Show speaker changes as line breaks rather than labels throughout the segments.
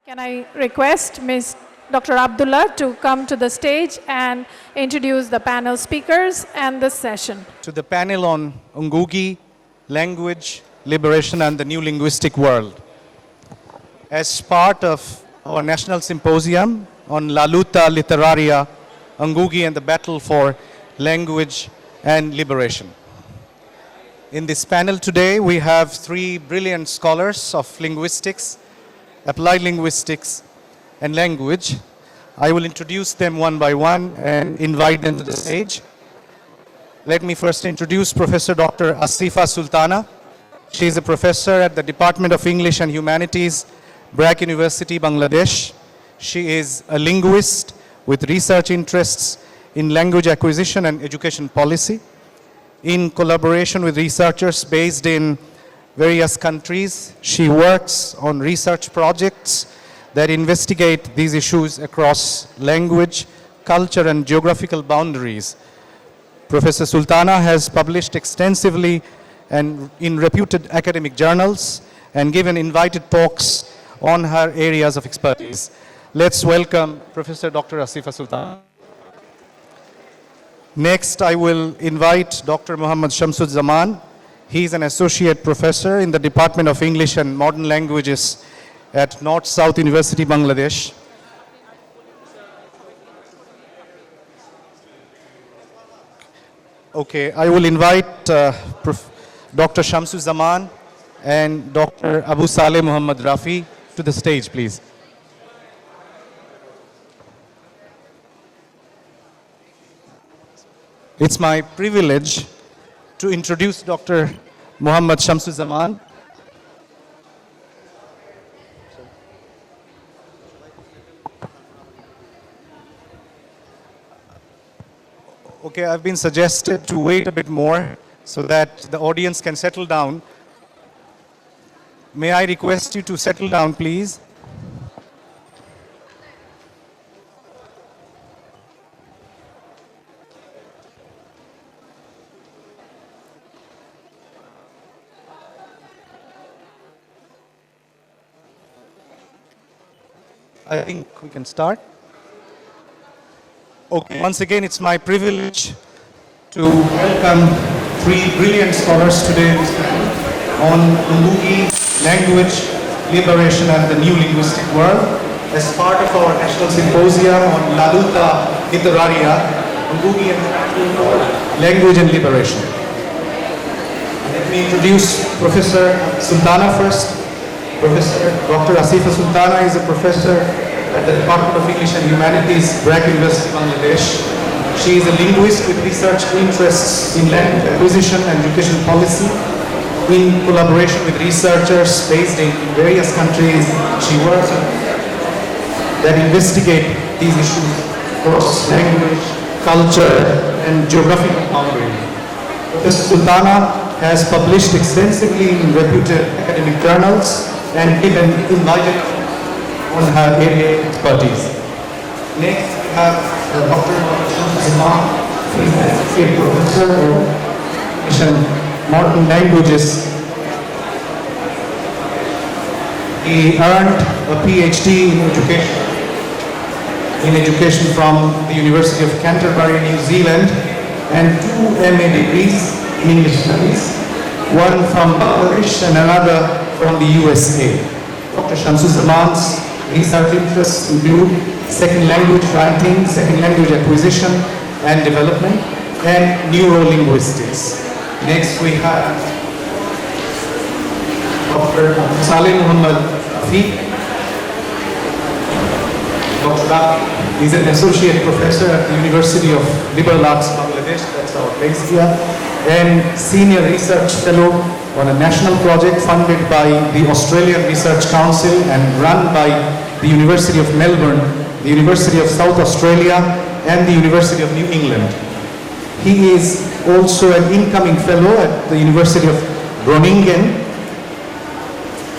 Can I request Ms. Dr. Abdullah to come to the stage and introduce the panel speakers and the session.
To the panel on Ngũgĩ, language, liberation and the new linguistic world. As part of our national symposium on LUTA, LITERÁRIA, Ngũgĩ and the battle for language and liberation. In this panel today, we have three brilliant scholars of linguistics, applied linguistics, and language. I will introduce them one by one and invite them to the stage. Let me first introduce Professor Dr. ASIFA SULTANA. She is a professor at the Department of English and Humanities, BRAC University, Bangladesh. She is a linguist with research interests in language acquisition and education policy. In collaboration with researchers based in various countries, she works on research projects that investigate these issues across language, culture, and geographical boundaries. Professor Sultana has published extensively and in reputed academic journals and given invited talks on her areas of expertise. Let's welcome Professor Dr. ASIFA Sultana. Next, I will invite Dr. Muhammad Shamsuzzaman. He is an associate professor in the Department of English and Modern Languages at North South University, Bangladesh. Okay, I will invite Dr. Shamsuzzaman and Dr. Abu Saleh Muhammad Rafi to the stage, please. It's my privilege to introduce Dr. Muhammad Shamsuzzaman. Okay, I've been suggested to wait a bit more so that the audience can settle down. May I request you to settle down, please? I think we can start. Okay, once again, it's my privilege to welcome three brilliant scholars today on Ngũgĩ, language, liberation, and the new linguistic world as part of our national symposium on LUTA, LITERÁRIA, Ngũgĩ and language and liberation. Let me introduce Professor Sultana first. Professor Dr. ASIFA Sultana is a professor at the Department of English and Humanities, BRAC University, Bangladesh. She is a linguist with research interests in language acquisition and education policy. In collaboration with researchers based in various countries, she works that investigate these issues across language, culture, and geographical boundaries. Professor Sultana has published extensively in reputed academic journals and even invited on her area of expertise. Next, we have Dr. Shamsuzzaman, who is an associate professor of English and Modern Languages. He earned a PhD in education from the University of Canterbury, New Zealand, and two MA degrees in English studies, one from Bangladesh and another from the USA. Dr. Shamsuzzaman's research interests include second language writing, second language acquisition and development, and neurolinguistics. Next we have Dr. Saleh Muhammad Rafi. Dr. Rafi is an associate professor at the University of Liberal Arts, Bangladesh, that's our place here, and senior research fellow on a national project funded by the Australian Research Council and run by the University of Melbourne, the University of South Australia, and the University of New England. He is also an incoming fellow at the University of Groningen,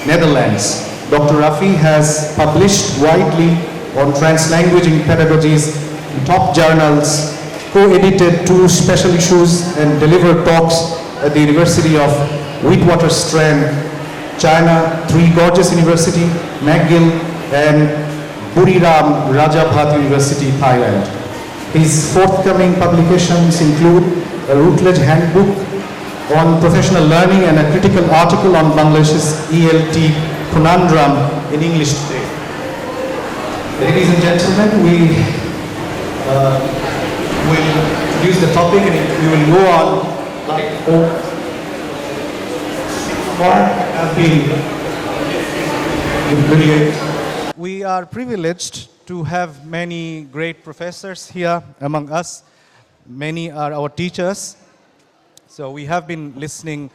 Netherlands. Dr. Rafi has published widely on translanguaging pedagogies in top journals, co-edited two special issues, and delivered talks at the University of Witwatersrand, China, Three Gorges University, McGill, and Buriram Rajabhat University, Thailand. His forthcoming publications include a Routledge Handbook on Professional Learning and a critical article on Bangladesh's ELT conundrum in English today. Ladies and gentlemen, we will introduce the topic and we will go on like We are privileged to have many great professors here among us. Many are our teachers. So we have been listening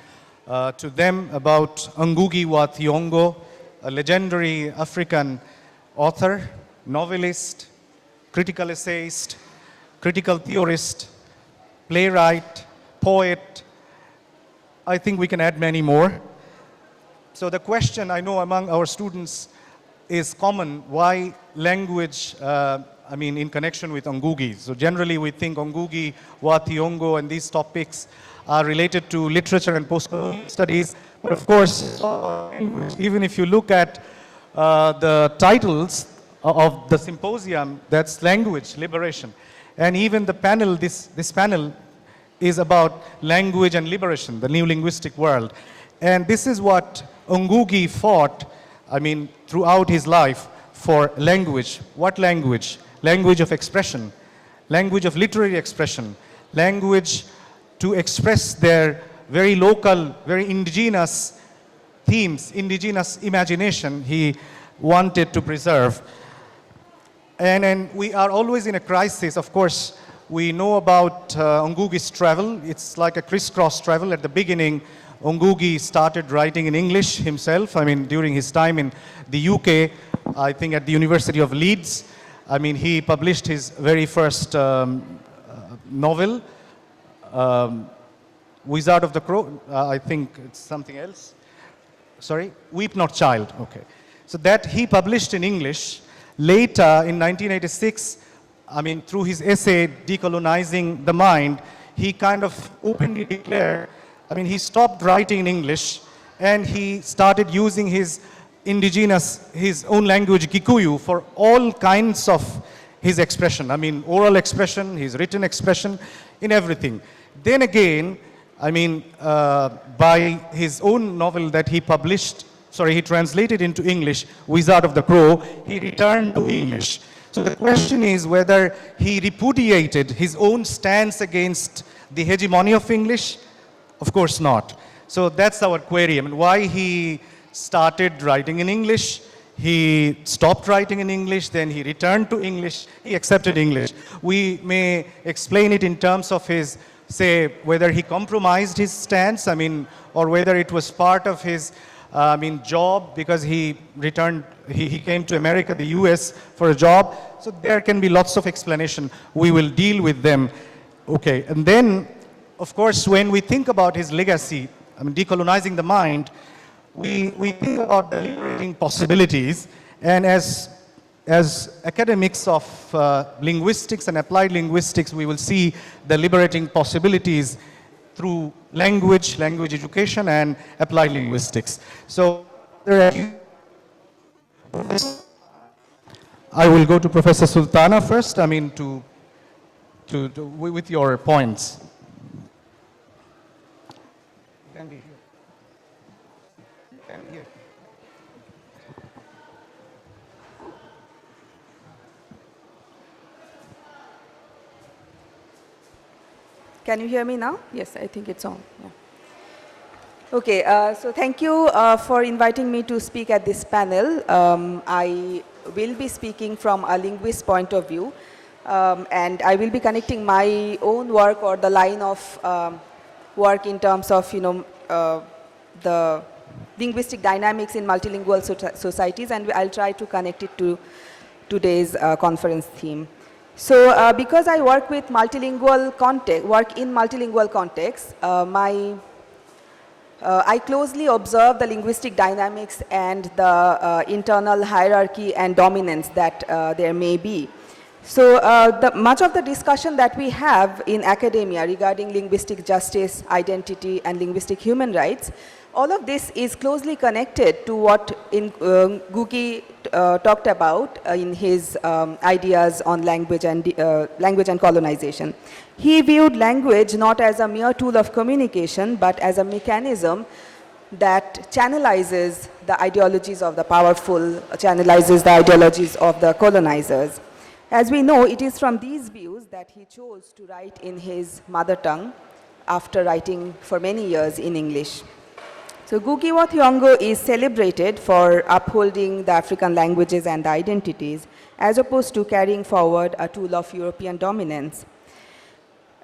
to them about Ngũgĩ wa Thiong'o, a legendary African author, novelist, critical essayist, critical theorist, playwright, poet. I think we can add many more. So the question I know among our students is common, why language, in connection with Ngũgĩ. So generally we think Ngũgĩ wa Thiong'o and these topics are related to literature and postcolonial studies. But of course, even if you look at the titles of the symposium, that's language, liberation. And even the panel, this panel is about language and liberation, the new linguistic world. And this is what Ngũgĩ fought, throughout his life for language. What language? Language of expression, language of literary expression, language to express their very local, very indigenous themes, indigenous imagination he wanted to preserve. And we are always in a crisis. Of course, we know about Ngũgĩ's travel. It's like a crisscross travel. At the beginning, Ngũgĩ started writing in English himself. During his time in the UK, I think at the University of Leeds. He published his very first novel, Wizard of the Crow. I think it's something else. Sorry, Weep Not Child. Okay. So that he published in English. Later, in 1986, through his essay, Decolonizing the Mind, he kind of openly declared, he stopped writing in English and he started using his indigenous, his own language, Kikuyu, for all kinds of his expression. Oral expression, his written expression, in everything. Then again, by his own novel that he published, he translated into English, Wizard of the Crow, he returned to English. So the question is whether he repudiated his own stance against the hegemony of English. Of course not. So that's our query. Why he started writing in English, he stopped writing in English, then he returned to English, he accepted English. We may explain it in terms of his, say, whether he compromised his stance, or whether it was part of his job because he returned, he came to America, the US for a job. So there can be lots of explanation. We will deal with them. Okay, and then, of course, when we think about his legacy, decolonizing the mind, we think about the liberating possibilities. And as academics of linguistics and applied linguistics, we will see the liberating possibilities through language education, and applied linguistics. So I will go to Professor Sultana first, with your points.
Can you hear me now? Yes, I think it's on. Yeah. Okay, so thank you for inviting me to speak at this panel. I will be speaking from a linguist point of view, and I will be connecting my own work or the line of work in terms of, the linguistic dynamics in multilingual societies, and I'll try to connect it to today's conference theme. So because I work with multilingual context, I closely observe the linguistic dynamics and the internal hierarchy and dominance that there may be. So much of the discussion that we have in academia regarding linguistic justice, identity, and linguistic human rights, all of this is closely connected to what Ngũgĩ talked about in his ideas on language and colonization. He viewed language not as a mere tool of communication, but as a mechanism that channelizes the ideologies of the powerful, channelizes the ideologies of the colonizers. As we know, it is from these views that he chose to write in his mother tongue after writing for many years in English. So Ngũgĩ wa Thiong'o is celebrated for upholding the African languages and identities, as opposed to carrying forward a tool of European dominance.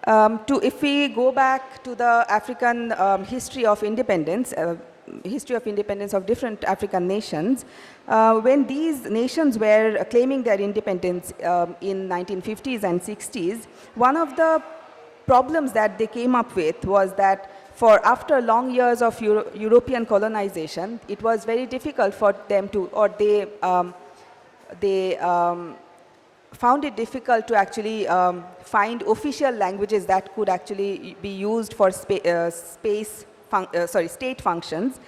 If we go back to the African history of independence of different African nations, when these nations were claiming their independence in 1950s and 60s, one of the problems that they came up with was that after long years of European colonization, it was very difficult for them to, or they found it difficult to actually find official languages that could actually be used for state functions.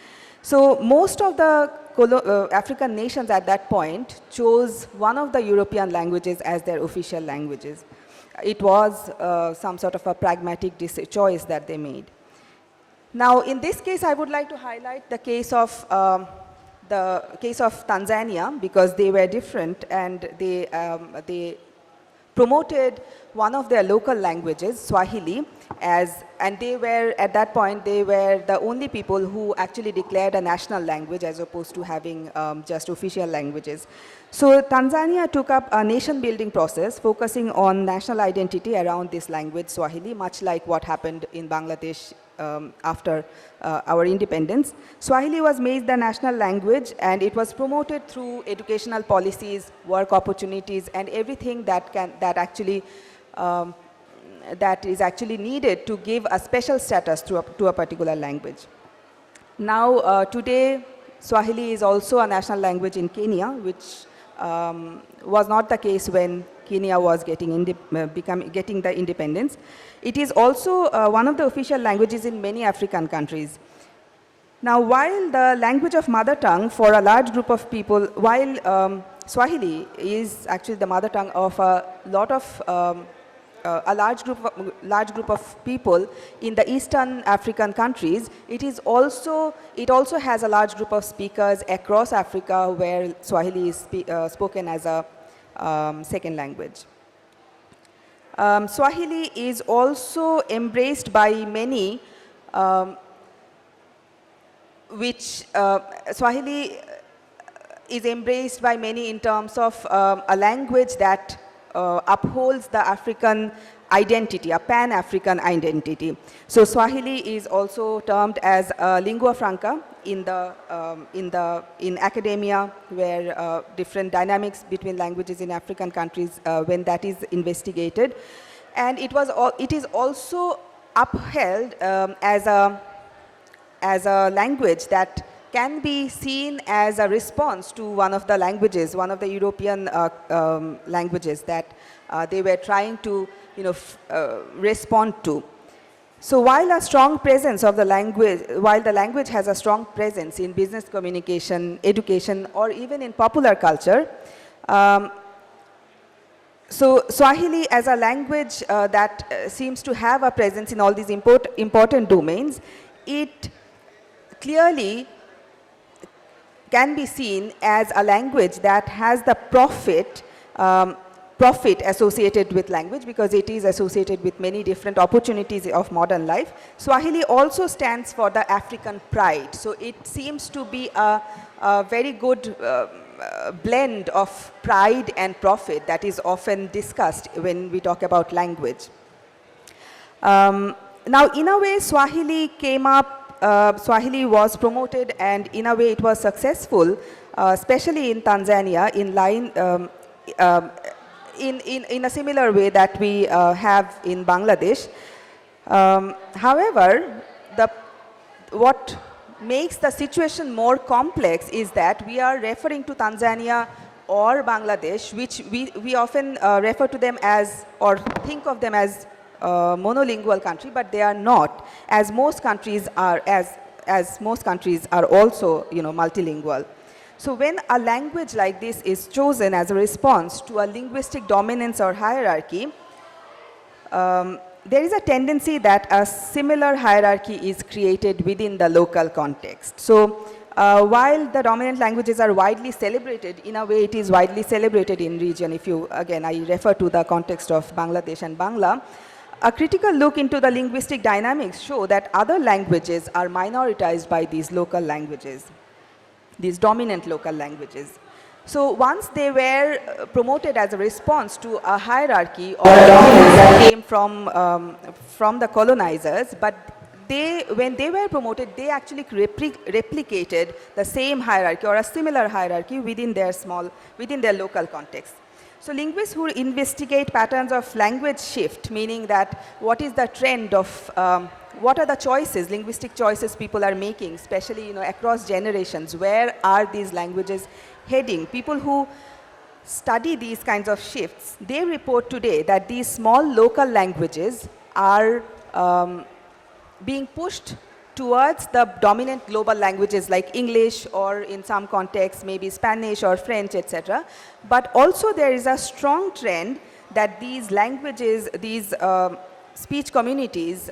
So most of the African nations at that point chose one of the European languages as their official languages. It was some sort of a pragmatic choice that they made. Now, in this case, I would like to highlight the case of Tanzania, because they were different, and they promoted one of their local languages, Swahili, and they were, at that point, they were the only people who actually declared a national language as opposed to having just official languages. So Tanzania took up a nation-building process focusing on national identity around this language, Swahili, much like what happened in Bangladesh after our independence. Swahili was made the national language, and it was promoted through educational policies, work opportunities, and everything that is actually needed to give a special status to a particular language. Now, today, Swahili is also a national language in Kenya, which was not the case when Kenya was getting the independence. It is also one of the official languages in many African countries. Now, while the language of mother tongue for a large group of people, while Swahili is actually the mother tongue of a large group of people in the Eastern African countries, it also has a large group of speakers across Africa where Swahili is spoken as a second language. Swahili is also embraced by many, Swahili is embraced by many in terms of a language that upholds the African identity, a pan-African identity. So Swahili is also termed as a lingua franca in academia, where different dynamics between languages in African countries, when that is investigated. And it is also upheld as a language that can be seen as a response to one of the languages, one of the European languages that they were trying to respond to. So while a strong presence of the language, while the language has a strong presence in business communication, education, or even in popular culture, so Swahili as a language that seems to have a presence in all these important domains, it clearly can be seen as a language that has the profit associated with language, because it is associated with many different opportunities of modern life. Swahili also stands for the African pride. So it seems to be a very good blend of pride and profit that is often discussed when we talk about language. Now, in a way, Swahili came up, Swahili was promoted, and in a way it was successful, especially in Tanzania, in a similar way that we have in Bangladesh. However, what makes the situation more complex is that we are referring to Tanzania or Bangladesh, which we often refer to them as, or think of them as, monolingual country, but they are not, as most countries are, as most countries are also multilingual. So when a language like this is chosen as a response to a linguistic dominance or hierarchy, there is a tendency that a similar hierarchy is created within the local context. So while the dominant languages are widely celebrated, in a way it is widely celebrated in region. If you, again, I refer to the context of Bangladesh and Bangla, a critical look into the linguistic dynamics show that other languages are minoritized by these local languages, these dominant local languages. So once they were promoted as a response to a hierarchy or a dominance that came from the colonizers, but when they were promoted, they actually replicated the same hierarchy or a similar hierarchy within their local context. So linguists who investigate patterns of language shift, meaning that what is the trend of, what are the choices, linguistic choices people are making, especially across generations, where are these languages heading? People who study these kinds of shifts, they report today that these small local languages are being pushed towards the dominant global languages like English, or in some contexts maybe Spanish or French, etc. But also there is a strong trend that these languages, these speech communities,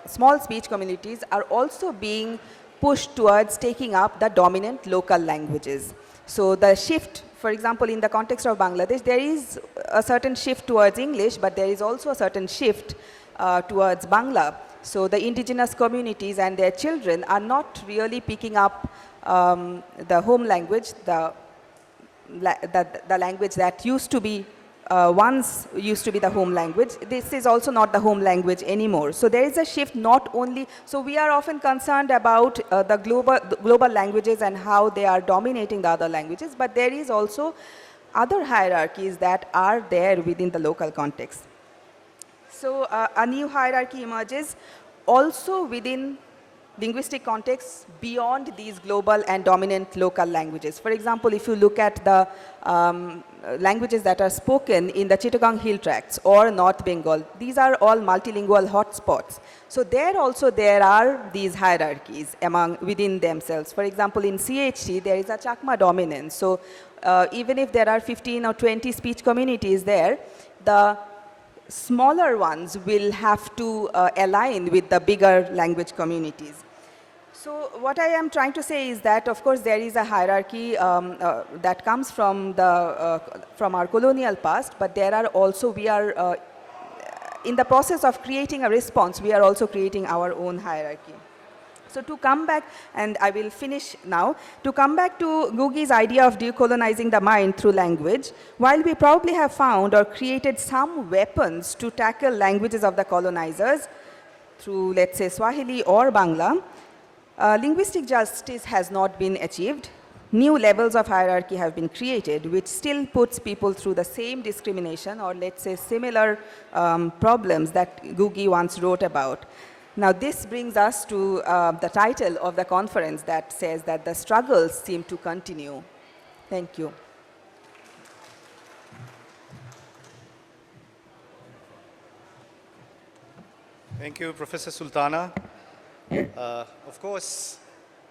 small speech communities, are also being pushed towards taking up the dominant local languages. So the shift, for example, in the context of Bangladesh, there is a certain shift towards English, but there is also a certain shift towards Bangla. So the indigenous communities and their children are not really picking up the home language, the language that used to be, once used to be the home language. This is also not the home language anymore. So there is a shift not only, so we are often concerned about the global languages and how they are dominating the other languages, but there is also other hierarchies that are there within the local context. So a new hierarchy emerges also within linguistic contexts beyond these global and dominant local languages. For example, if you look at the languages that are spoken in the Chittagong Hill Tracts or North Bengal, these are all multilingual hotspots. So there also there are these hierarchies within themselves. For example, in CHT, there is a Chakma dominance. So even if there are 15 or 20 speech communities there, the smaller ones will have to align with the bigger language communities. So what I am trying to say is that, of course, there is a hierarchy that comes from our colonial past, but there are also, we are in the process of creating a response, we are also creating our own hierarchy. So to come back, and I will finish now, to come back to Ngũgĩ's idea of decolonizing the mind through language, while we probably have found or created some weapons to tackle languages of the colonizers through, let's say, Swahili or Bangla, linguistic justice has not been achieved. New levels of hierarchy have been created, which still puts people through the same discrimination or, let's say, similar problems that Ngũgĩ once wrote about. Now, this brings us to the title of the conference that says that the struggles seem to continue. Thank you.
Thank you, Professor Sultana. Of course,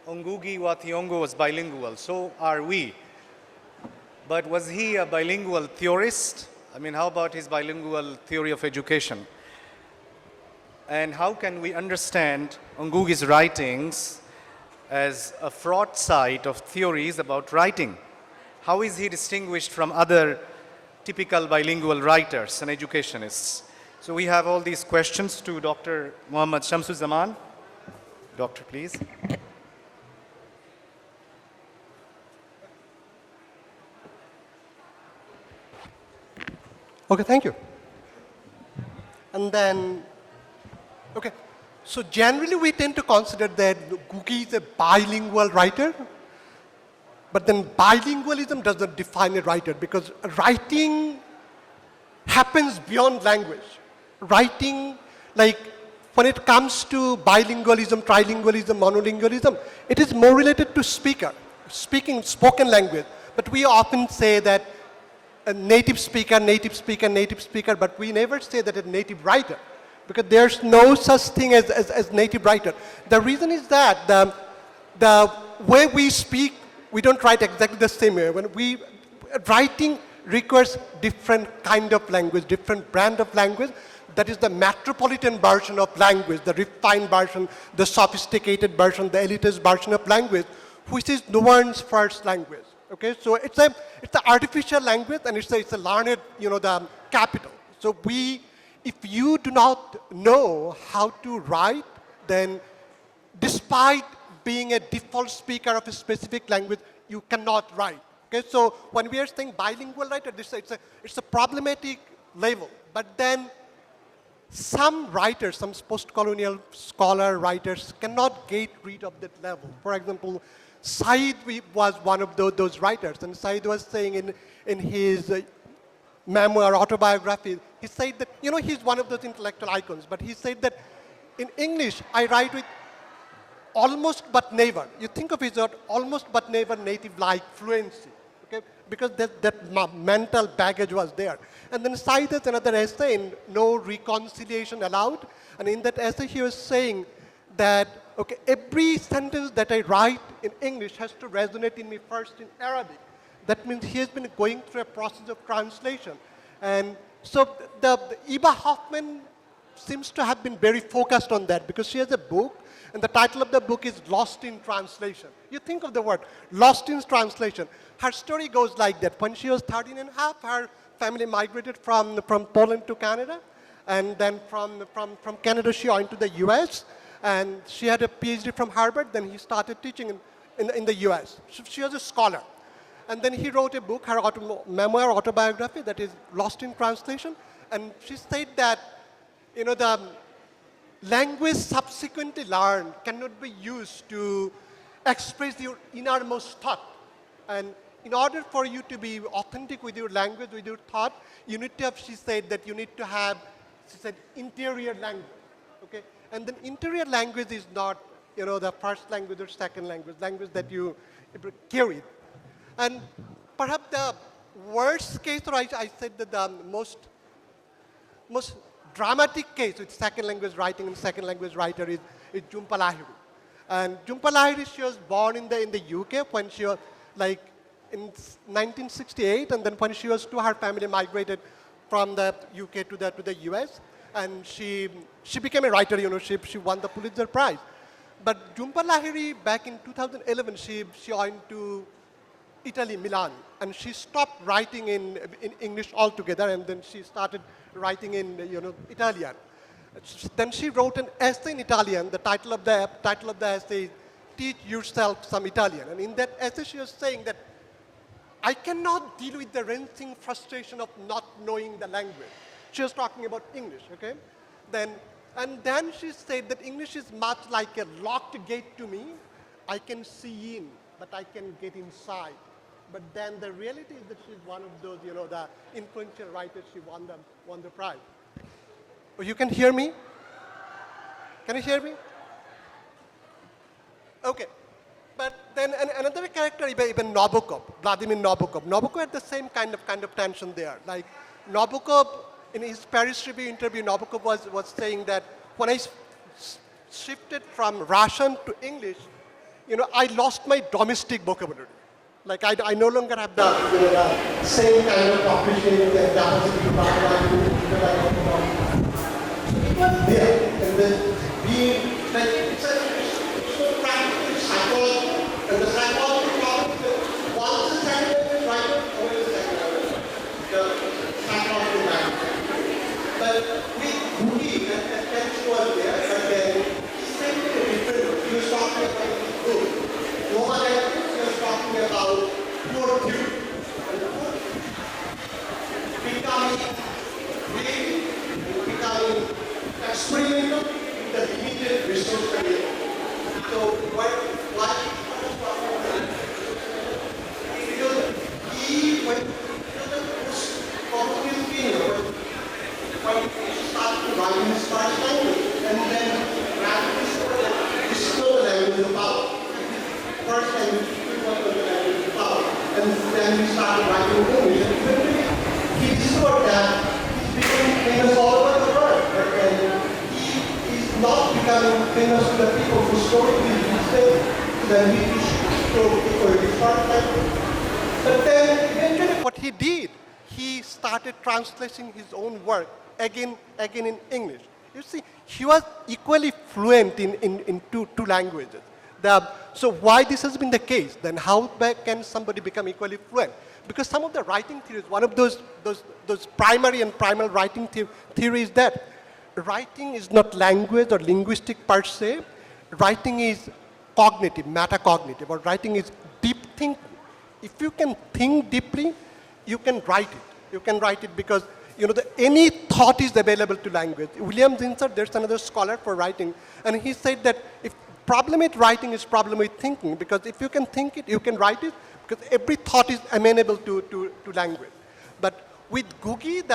Ngũgĩ wa Thiong'o was bilingual, so are we. But was he a bilingual theorist? I mean, how about his bilingual theory of education? And how can we understand Ngũgĩ's writings as a fraught site of theories about writing? How is he distinguished from other typical bilingual writers and educationists? So we have all these questions to Dr. Muhammad Shamsuzzaman. Doctor, please.
Okay, thank you. And then, okay, so generally we tend to consider that Ngũgĩ is a bilingual writer, but then bilingualism does not define a writer, because writing happens beyond language. Writing, like when it comes to bilingualism, trilingualism, monolingualism, it is more related to spoken language. But we often say that a native speaker, but we never say that a native writer, because there's no such thing as native writer. The reason is that the way we speak we don't write exactly the same way. Writing requires different kind of language, different brand of language. That is the metropolitan version of language, the refined version, the sophisticated version, the elitist version of language, which is no one's first language. Okay, so it's an artificial language, and it's a learned, the capital. So if you do not know how to write, then despite being a default speaker of a specific language, you cannot write. Okay, so when we are saying bilingual writer, it's a problematic level. But then some writers, some post-colonial scholar writers cannot get rid of that level. For example, Said was one of those writers, and Said was saying in his memoir, autobiography, he said that, he's one of those intellectual icons, but he said that in English, I write with almost but never. You think of his word, almost but never native-like fluency, okay? Because that mental baggage was there. And then Said has another essay in No Reconciliation Allowed, and in that essay he was saying that, okay, every sentence that I write in English has to resonate in me first in Arabic. That means he has been going through a process of translation. And so the Eva Hoffman seems to have been very focused on that, because she has a book, and the title of the book is Lost in Translation. You think of the word, lost in translation. Her story goes like that. When she was 13 and a half, her family migrated from Poland to Canada, and then from Canada she went to the US, and she had a PhD from Harvard. Then he started teaching in the US. She was a scholar. And then he wrote a book, her memoir, autobiography, that is Lost in Translation. And she said that, the language subsequently learned cannot be used to express your innermost thought. And in order for you to be authentic with your language, with your thought, you need to have, she said, that you need to have, she said, interior language. Okay? And then interior language is not, the first language or second language that you carry. And perhaps the worst case, or I said that the most dramatic case with second language writing and second language writer is Jhumpa Lahiri. And Jhumpa Lahiri, she was born in the UK when she was in 1968, and then when she was 2, her family migrated from the UK to the US, and she became a writer. She won the Pulitzer Prize. But Jhumpa Lahiri, back in 2011, she went to Italy, Milan, and she stopped writing in English altogether, and then she started writing in Italian. Then she wrote an essay in Italian. The title of the essay is "Teach Yourself Some Italian." And in that essay, she was saying that I cannot deal with the wrenching frustration of not knowing the language. She was talking about English, okay? Then she said that English is much like a locked gate to me. I can see in, but I can get inside. But then the reality is that she's one of those, the influential writers. She won the prize. Oh, you can hear me? Can you hear me? Okay. But then another character, even Nabokov, Vladimir Nabokov. Nabokov had the same kind of tension there. Like Nabokov, in his Paris Review interview, Nabokov was saying that when I shifted from Russian to English, I lost my domestic vocabulary. Like I no longer have the same kind of appreciation and capacity to there. And then being it's so practical psychology, and the psychology problem is once the second language right, always the second language. The psychological language. But with Ngũgĩ, that text was there, but then it's slightly different. He was talking about the book. Talking about pure theory and becoming creative and becoming experimental with the limited resource available. So because he went to the post-colonial period when he started to write in his first language, and then rapidly discovered the language of power. First language, and then he started writing English. And eventually, he discovered that he's becoming famous all over the world. And he is not becoming famous to the people who spoke his language, to the British But then eventually what he did, he started translating his own work again in English. You see, he was equally fluent in two languages. So why this has been the case? Then how can somebody become equally fluent? Because some of the writing theories, one of those primary and primal writing theories that writing is not language or linguistic per se. Writing is cognitive, metacognitive, or writing is deep thinking. If you can think deeply, you can write it. You can write it because any thought is available to language. William Zinsser, there's another scholar for writing, and he said that if problem with writing is problem with thinking, because if you can think it, you can write it, because every thought is amenable to language. But with Ngũgĩ,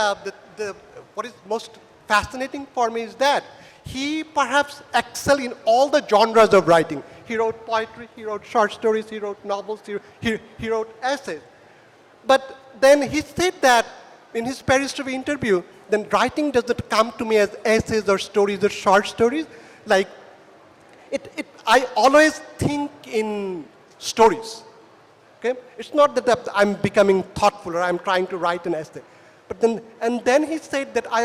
what is most fascinating for me is that he perhaps excelled in all the genres of writing. He wrote poetry, he wrote short stories, he wrote novels, he wrote essays. But then he said that in his Paris Review interview, then writing doesn't come to me as essays or stories or short stories. Like, I always think in stories. Okay? It's not that I'm becoming thoughtful or I'm trying to write an essay. But then he said that I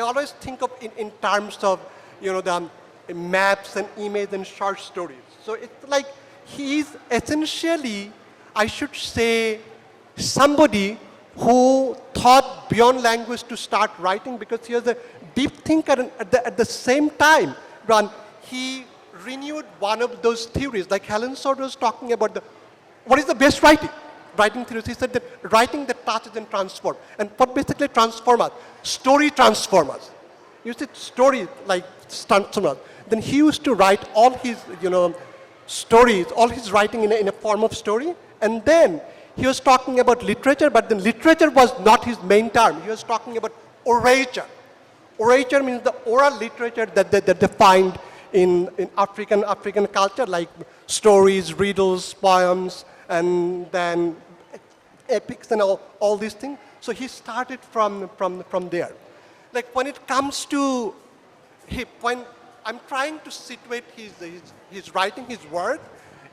always think of in terms of the maps and images and short stories. So it's like he is essentially, I should say, somebody who thought beyond language to start writing, because he was a deep thinker, and at the same time, he renewed one of those theories, like Helen Sord was talking about what is the best writing theories. He said that writing that touches and transforms. And what basically transforms us? Story transforms us. You said story like transforms us. Then he used to write all his, stories, all his writing in a form of story. And then he was talking about literature, but then literature was not his main term. He was talking about orature. Orature means the oral literature that they find in African culture, like stories, riddles, poems, and then epics and all these things. So he started from there. Like when it comes to when I'm trying to situate his writing, his work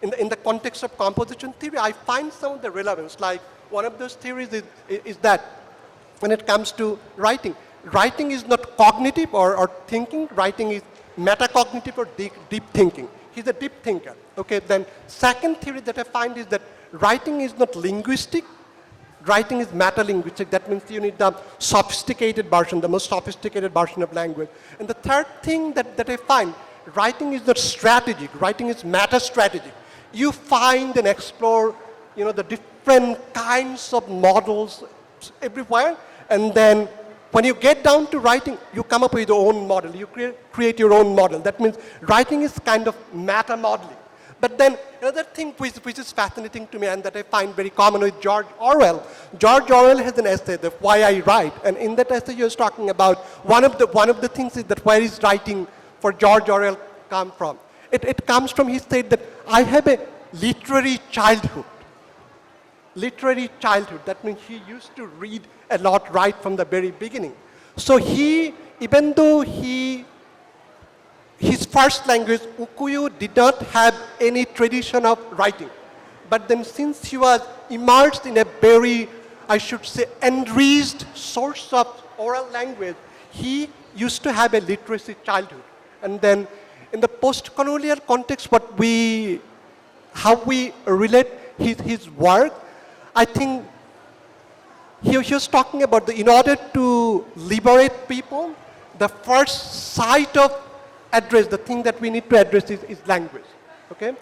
in the context of composition theory, I find some of the relevance. Like one of those theories is that when it comes to writing is not cognitive or thinking. Writing is metacognitive or deep thinking. He's a deep thinker. Okay, then second theory that I find is that writing is not linguistic. Writing is metalinguistic. That means you need the sophisticated version, the most sophisticated version of language. And the third thing that I find, writing is not strategic. Writing is meta-strategic. You find and explore, the different kinds of models everywhere, and then when you get down to writing, you come up with your own model. You create your own model. That means writing is kind of meta-modeling. But then another thing which is fascinating to me and that I find very common with George Orwell. George Orwell has an essay, the Why I Write, and in that essay he was talking about one of the things is that where is writing for George Orwell come from? It comes from, he said that I have a literary childhood. Literary childhood. That means he used to read a lot right from the very beginning. So even though his first language, Ukuyu, did not have any tradition of writing. But then since he was immersed in a very, I should say, enriched source of oral language, he used to have a literacy childhood. And then in the post-colonial context, how we relate his work, I think he was talking about in order to liberate people, the first site of address, the thing that we need to address is language, okay?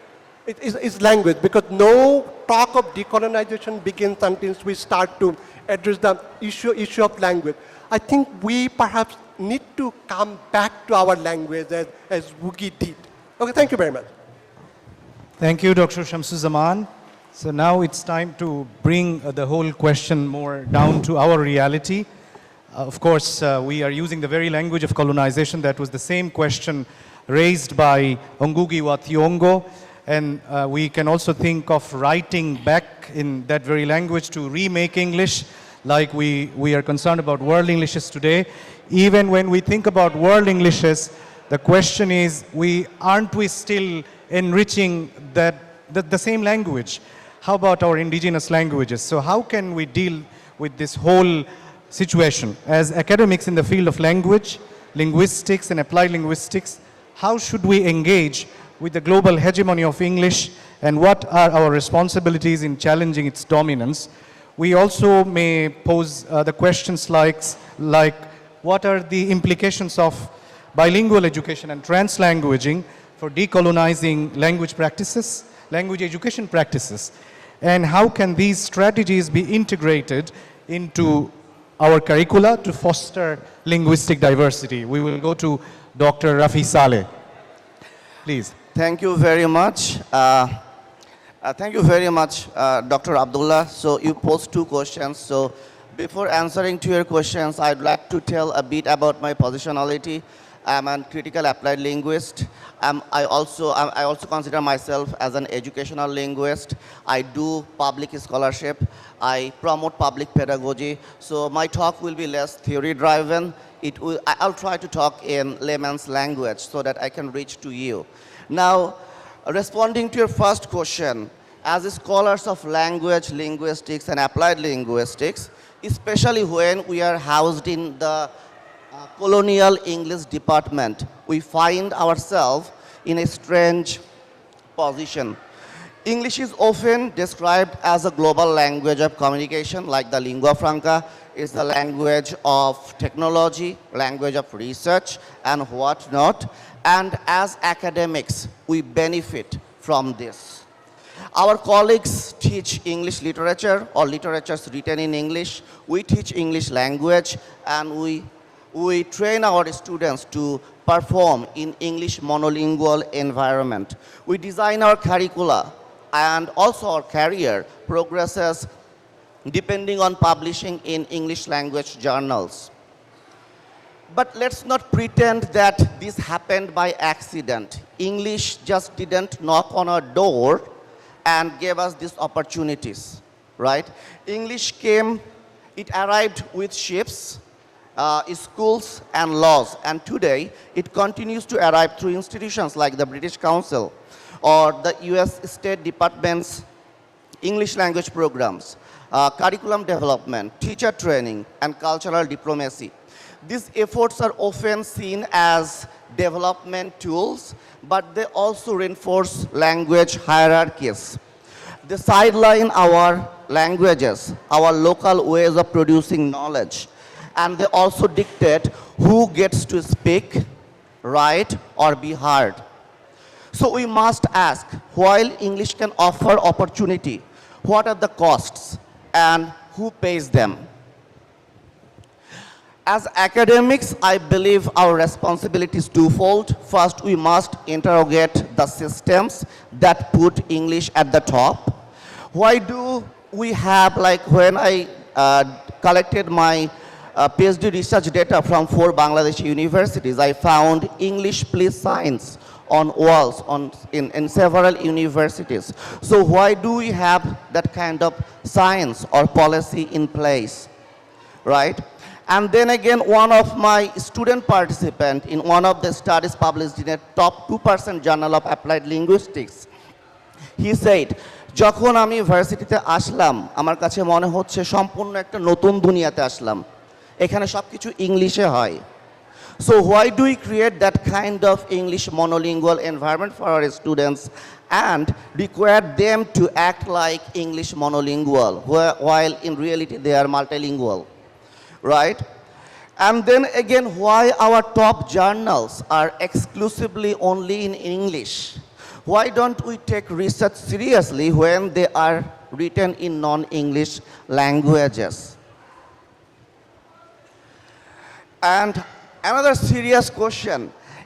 It is language, because no talk of decolonization begins until we start to address the issue of language. I think we perhaps need to come back to our language as Ngũgĩ did. Okay, thank you very much.
Thank you, Dr. Shamsuzzaman. So now it's time to bring the whole question more down to our reality. Of course, we are using the very language of colonization. That was the same question raised by Ngũgĩ wa Thiong'o. And we can also think of writing back in that very language to remake English, like we are concerned about world Englishes today. Even when we think about world Englishes, the question is, aren't we still enriching that the same language. How about our indigenous languages? So how can we deal with this whole situation? As academics in the field of language, linguistics and applied linguistics, how should we engage with the global hegemony of English, and what are our responsibilities in challenging its dominance? We also may pose the questions like what are the implications of bilingual education and translanguaging for decolonizing language practices, language education practices, and how can these strategies be integrated into our curricula to foster linguistic diversity? We will go to Dr. Rafi Saleh. Please.
Thank you very much. Thank you very much, Dr. Abdullah. So you posed two questions. So before answering to your questions, I'd like to tell a bit about my positionality. I'm a critical applied linguist. I also consider myself as an educational linguist. I do public scholarship. I promote public pedagogy. So my talk will be less theory-driven. I'll try to talk in layman's language so that I can reach to you. Now, responding to your first question, as scholars of language, linguistics, and applied linguistics, especially when we are housed in the colonial English department, we find ourselves in a strange position. English is often described as a global language of communication, like the lingua franca is the language of technology, language of research, and whatnot. And as academics, we benefit from this. Our colleagues teach English literature or literatures written in English. We teach English language, and we train our students to perform in English monolingual environment. We design our curricula, and also our career progresses depending on publishing in English language journals. But let's not pretend that this happened by accident. English just didn't knock on our door and gave us these opportunities, right? English came, it arrived with ships, schools, and laws. And today, it continues to arrive through institutions like the British Council or the US State Department's English language programs, curriculum development, teacher training, and cultural diplomacy. These efforts are often seen as development tools, but they also reinforce language hierarchies. They sideline our languages, our local ways of producing knowledge, and they also dictate who gets to speak, write, or be heard. So we must ask, while English can offer opportunity, what are the costs and who pays them? As academics, I believe our responsibility is twofold. First, we must interrogate the systems that put English at the top. Why do we have, like when I collected my PhD research data from 4 Bangladeshi universities, I found English please signs on walls in several universities. So why do we have that kind of science or policy in place, right? And then again, one of my student participants in one of the studies published in a top 2% journal of applied linguistics, he said, যখন আমি ভার্সিটিতে আসলাম আমার কাছে মনে হচ্ছে সম্পূর্ণ একটা নতুন দুনিয়াতে আসলাম এখানে সবকিছু ইংলিশে হয় So why do we create that kind of English monolingual environment for our students and require them to act like English monolingual while in reality they are multilingual, right? And then again, why our top journals are exclusively only in English? Why don't we take research seriously when they are written in non-English languages? And another serious question,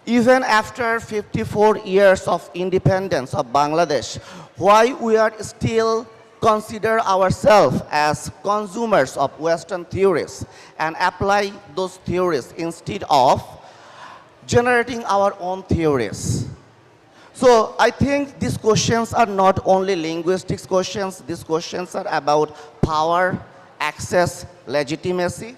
even after 54 years of independence of Bangladesh, why we are still consider ourselves as consumers of Western theories and apply those theories instead of generating our own theories. So I think these questions are not only linguistics questions, these questions are about power, access, legitimacy.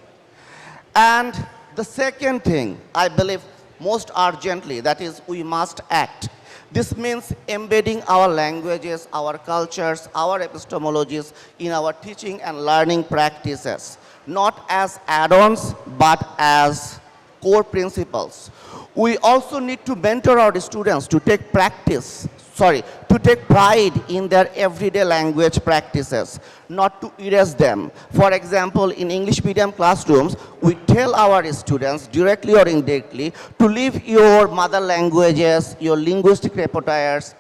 And the second thing, I believe most urgently, that is we must act. This means embedding our languages, our cultures, our epistemologies in our teaching and learning practices, not as add-ons, but as core principles. We also need to mentor our students to take pride in their everyday language practices, not to erase them. For example, in English medium classrooms, we tell our students directly or indirectly to leave your mother languages, your linguistic repertoires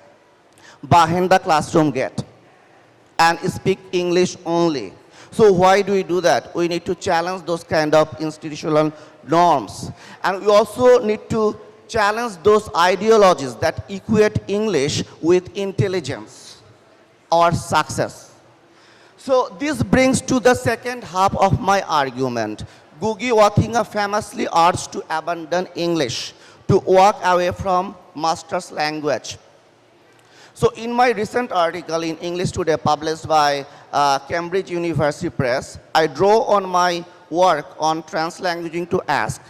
behind the classroom gate and speak English only. So why do we do that? We need to challenge those kind of institutional norms. And we also need to challenge those ideologies that equate English with intelligence or success. So this brings to the second half of my argument. Ngũgĩ wa Thiong'o famously urged to abandon English, to walk away from master's language. So in my recent article in English Today published by Cambridge University Press, I draw on my work on translanguaging to ask,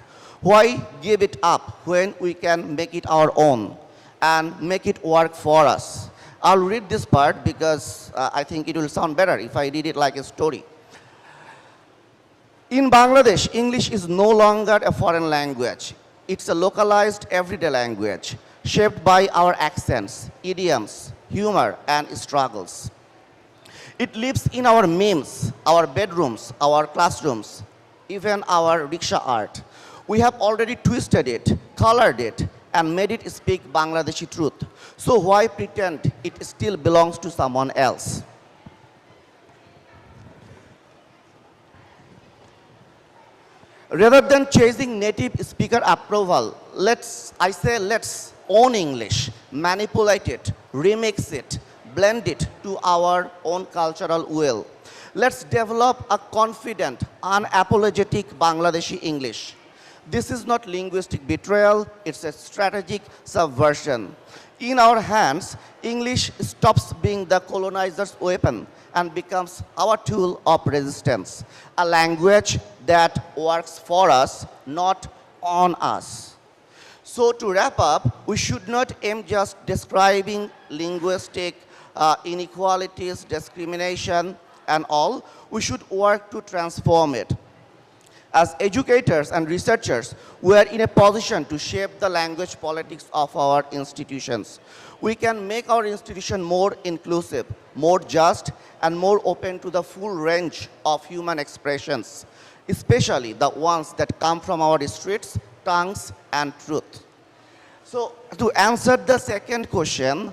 why give it up when we can make it our own and make it work for us? I'll read this part because I think it will sound better if I read it like a story. In Bangladesh, English is no longer a foreign language. It's a localized everyday language shaped by our accents, idioms, humor, and struggles. It lives in our memes, our bedrooms, our classrooms, even our rickshaw art. We have already twisted it, colored it, and made it speak Bangladeshi truth. So why pretend it still belongs to someone else? Rather than chasing native speaker approval, let's own English, manipulate it, remix it, blend it to our own cultural will. Let's develop a confident, unapologetic Bangladeshi English. This is not linguistic betrayal, it's a strategic subversion. In our hands, English stops being the colonizer's weapon and becomes our tool of resistance, a language that works for us, not on us. So to wrap up, we should not aim just describing linguistic inequalities, discrimination, and all. We should work to transform it. As educators and researchers, we are in a position to shape the language politics of our institutions. We can make our institution more inclusive, more just, and more open to the full range of human expressions, especially the ones that come from our streets, tongues, and truth. So to answer the second question,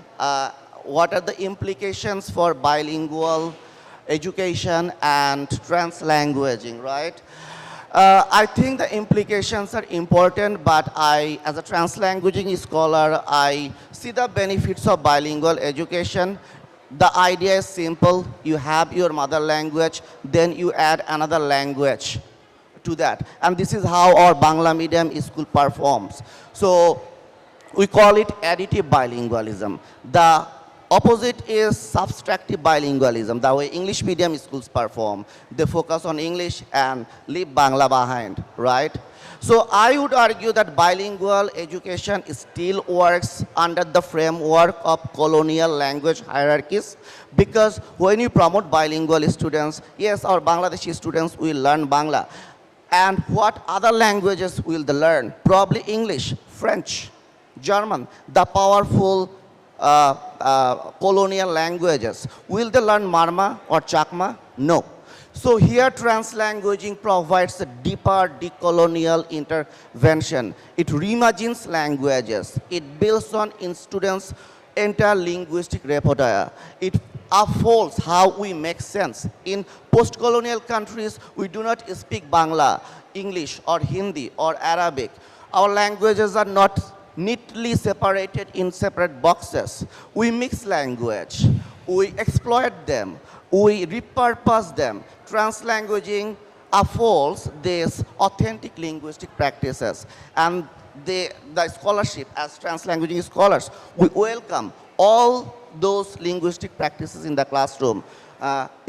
what are the implications for bilingual education and translanguaging, right? I think the implications are important, but as a translanguaging scholar, I see the benefits of bilingual education. The idea is simple. You have your mother language, then you add another language to that. And this is how our Bangla medium school performs. So we call it additive bilingualism. The opposite is subtractive bilingualism, the way English medium schools perform. They focus on English and leave Bangla behind, right? So I would argue that bilingual education still works under the framework of colonial language hierarchies, because when you promote bilingual students, yes, our Bangladeshi students will learn Bangla. And what other languages will they learn? Probably English, French, German, the powerful colonial languages. Will they learn Marma or Chakma? No. So here translanguaging provides a deeper decolonial intervention. It reimagines languages. It builds on in students' entire linguistic repertoire. It upholds how we make sense. In post-colonial countries, we do not speak Bangla, English, or Hindi, or Arabic. Our languages are not neatly separated in separate boxes. We mix language, we exploit them, we repurpose them. Translanguaging upholds these authentic linguistic practices, and the scholarship, as translanguaging scholars, we welcome all those linguistic practices in the classroom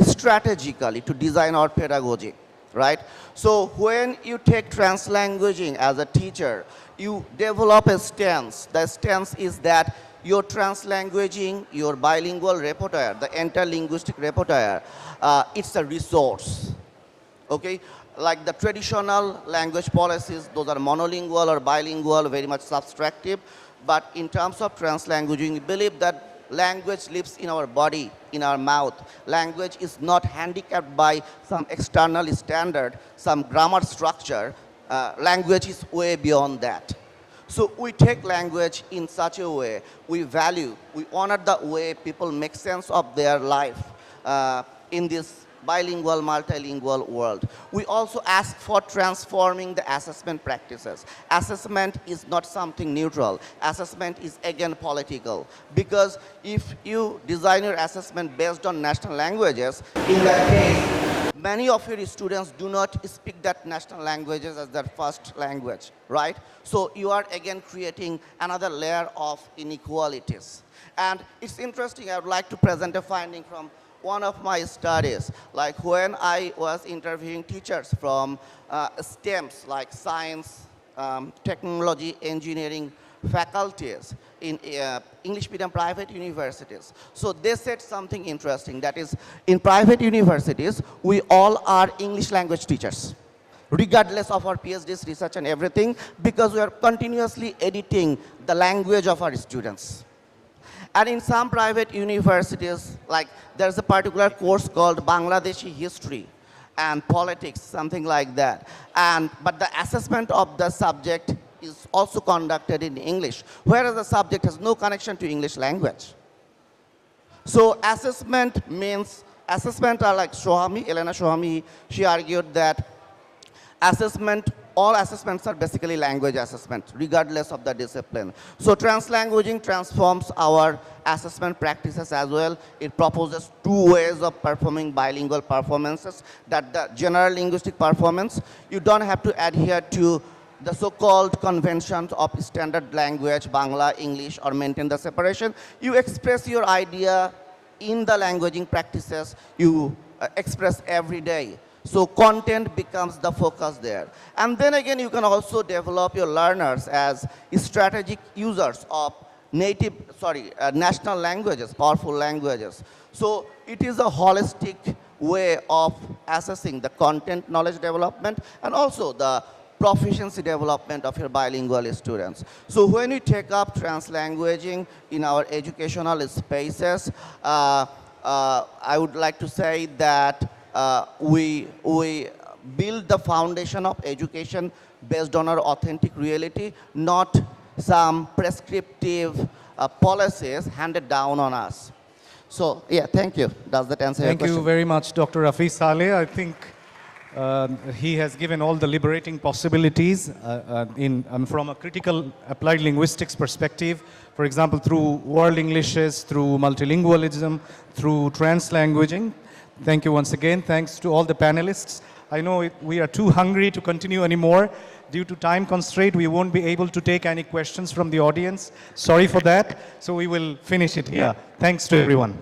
strategically to design our pedagogy, right? So when you take translanguaging as a teacher, you develop a stance. The stance is that your translanguaging, your bilingual repertoire, the entire linguistic repertoire, it's a resource. Okay, like the traditional language policies, those are monolingual or bilingual, very much subtractive. But in terms of translanguaging, we believe that language lives in our body, in our mouth. Language is not handicapped by some external standard, some grammar structure. Language is way beyond that. So we take language in such a way, we value, we honor the way people make sense of their life in this bilingual, multilingual world. We also ask for transforming the assessment practices. Assessment is not something neutral. Assessment is again political. Because if you design your assessment based on national languages, in that case, many of your students do not speak that national languages as their first language, right? So you are again creating another layer of inequalities. And it's interesting, I would like to present a finding from one of my studies, like when I was interviewing teachers from STEMs, like science, technology, engineering faculties in English medium private universities. So they said something interesting, that is, in private universities, we all are English language teachers, regardless of our PhDs, research and everything, because we are continuously editing the language of our students. And in some private universities, like there's a particular course called Bangladeshi History and Politics, something like that. But the assessment of the subject is also conducted in English, whereas the subject has no connection to English language. So assessment are like Elena Shohami, she argued that all assessments are basically language assessment, regardless of the discipline. So translanguaging transforms our assessment practices as well. It proposes two ways of performing bilingual performances, that the general linguistic performance, you don't have to adhere to the so-called conventions of standard language, Bangla, English, or maintain the separation. You express your idea in the languaging practices you express every day. So content becomes the focus there. And then again, you can also develop your learners as strategic users of national languages, powerful languages. So it is a holistic way of assessing the content knowledge development and also the proficiency development of your bilingual students. So when we take up translanguaging in our educational spaces, I would like to say that we build the foundation of education based on our authentic reality, not some prescriptive policies handed down on us. So, yeah, thank you. Does that answer your question?
Thank you very much, Dr. Rafi Saleh. I think he has given all the liberating possibilities from a critical applied linguistics perspective. For example, through world Englishes, through multilingualism, through translanguaging. Thank you once again. Thanks to all the panelists. I know we are too hungry to continue anymore. Due to time constraint, we won't be able to take any questions from the audience. Sorry for that. So we will finish it here. Thanks to everyone.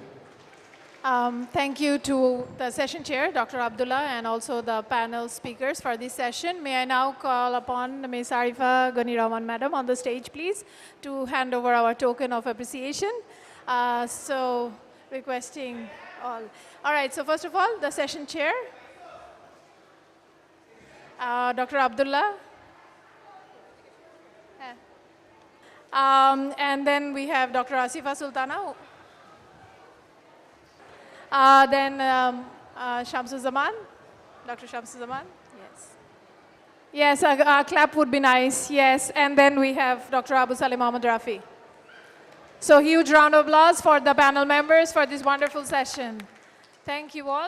Thank you to the session chair, Dr. Abdullah, and also the panel speakers for this session. May I now call upon Ms. Arifa Ghaniraman, Madam, on the stage, please, to hand over our token of appreciation. So, requesting all. All right, so first of all, the session chair, Dr. Abdullah. And then we have Dr. ASIFA SULTANA. Then Shamsu Zaman, Dr. Shamsu Zaman. Yes. Yes, a clap would be nice. Yes, and then we have Dr. Abu Salim Ahmad Rafi. So huge round of applause for the panel members for this wonderful session. Thank you all.